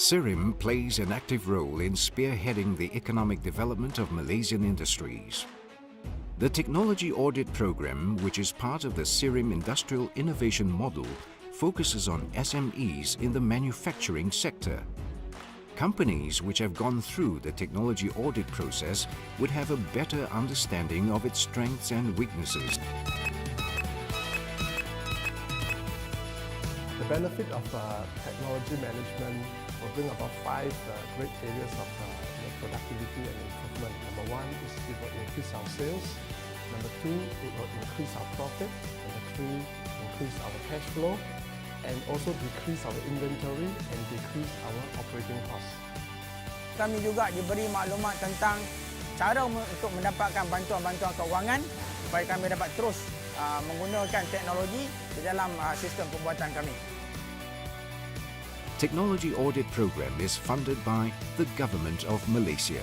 SIRIM plays an active role in spearheading the economic development of Malaysian industries. The Technology Audit Program, which is part of the SIRIM Industrial Innovation Model, focuses on SMEs in the manufacturing sector. Companies which have gone through the technology audit process would have a better understanding of its strengths and weaknesses. The benefit of technology management will bring about 5 great areas of productivity and improvement. Number 1 is it will increase our sales. Number 2, it will increase our profit. Number 3, increase our cash flow, and also decrease our inventory and decrease our operating costs. Kami juga diberi maklumat tentang cara untuk mendapatkan bantuan-bantuan kewangan supaya kami dapat terus menggunakan teknologi di dalam sistem pembuatan kami. Technology Audit Program is funded by the Government of Malaysia.